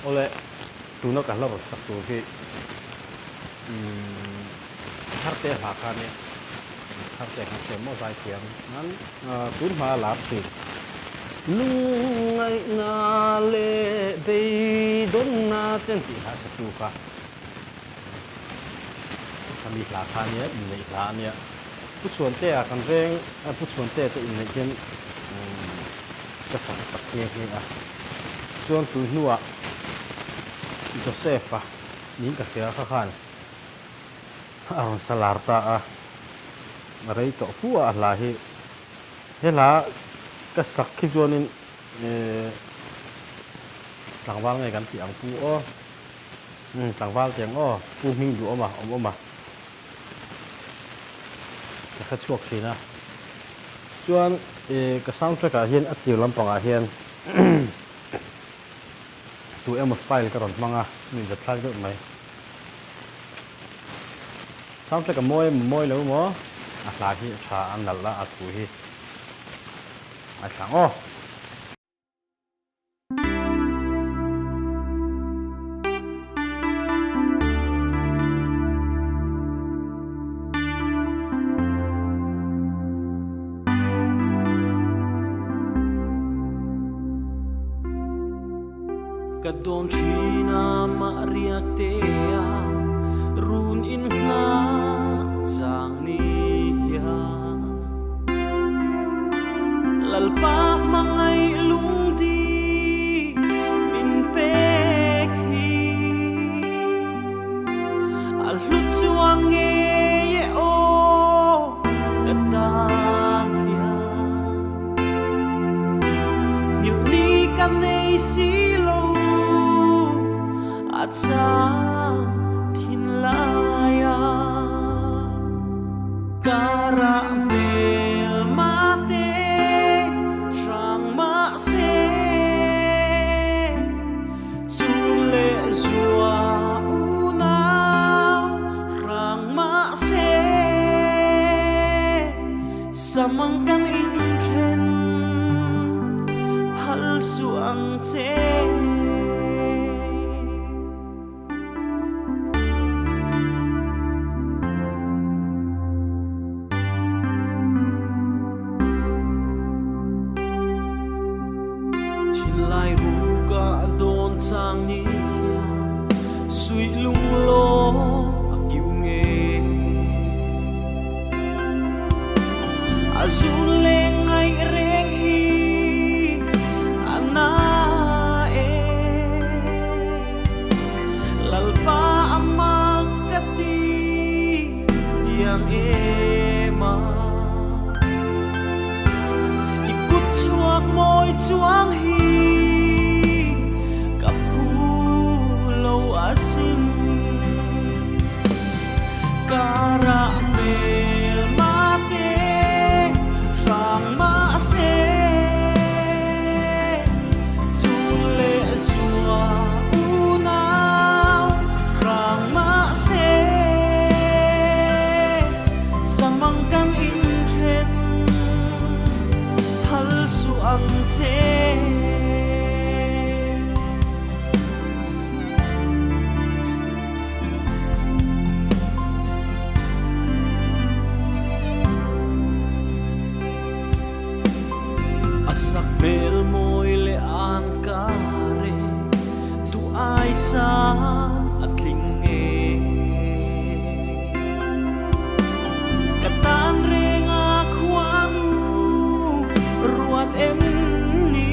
ole tu nó cả lo sak tu khi har te ha kha ne har te ha mo sai thiam nan tun ma la ti lung ngai na le be don na ten ti ha sa tu kha kami la kha ne in nei la ne pu chuan te a kan reng pu chuan te in nei gen ka sak ke a chuan tu nuwa Joseph nin ka kaya khan aron salarta a marai to fu a la hi hela ka sak khi chuanin tlangwal ngai kan ti ang pu o tlangwal tiang o pu ming du oma oma ka kha chuak thina chuan ka soundtrack a hian atil lampang a hian tu emos file ka ron manga min da thak do mai soundtrack a moi lo mo a hla hi tha an nal la a tu hi a thang o Kadon china Maria tea run in nga chang ni ya lalpa mangai lung di min pek hi al hlut chuang nge ye o katang ya nyu ni kan nei si Achang thin laya karamel mate sang ma se chule zua una rang ma se samang kan in thren phal suang che lai ru ka don chang ni ya sui lung lo akim nge azul le ngai reng hi ana e lalpa amak kati diam ema ikut chuak moi chuang hi karamel mate sang ma se chule zua una rang ma se samang kan in thren phal su ang che bel moi le an kare tu ai sam atling nge katan renga khwanu ruat em ni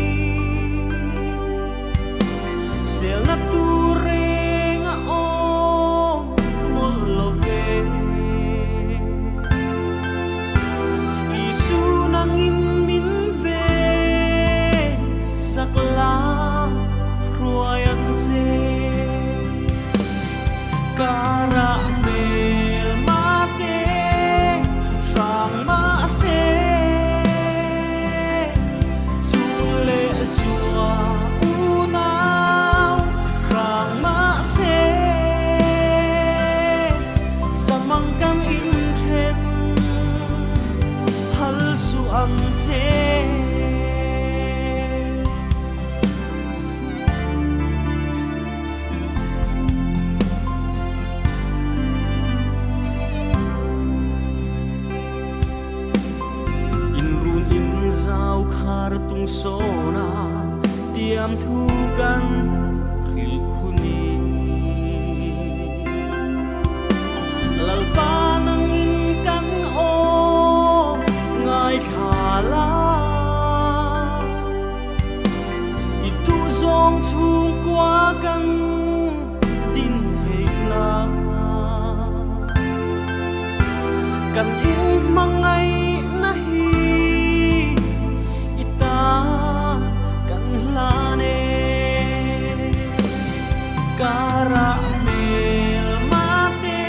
sel na tu renga om mol love isu nangin sakla ruayan che khar tung so na tiam thu kan khil huni lalpa nang in kan o ngai thala itu zong chung qua kan tin thei na kan in mangai na hi ita kan la ne kara mel mate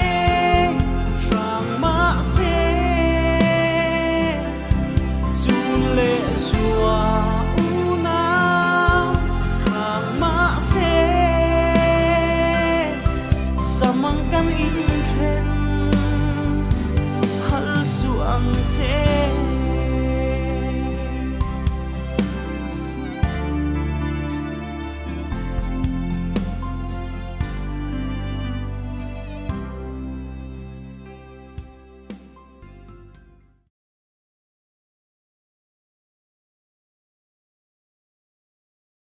sang ma se zule zua una sang ma se samang kan in chen hal suang che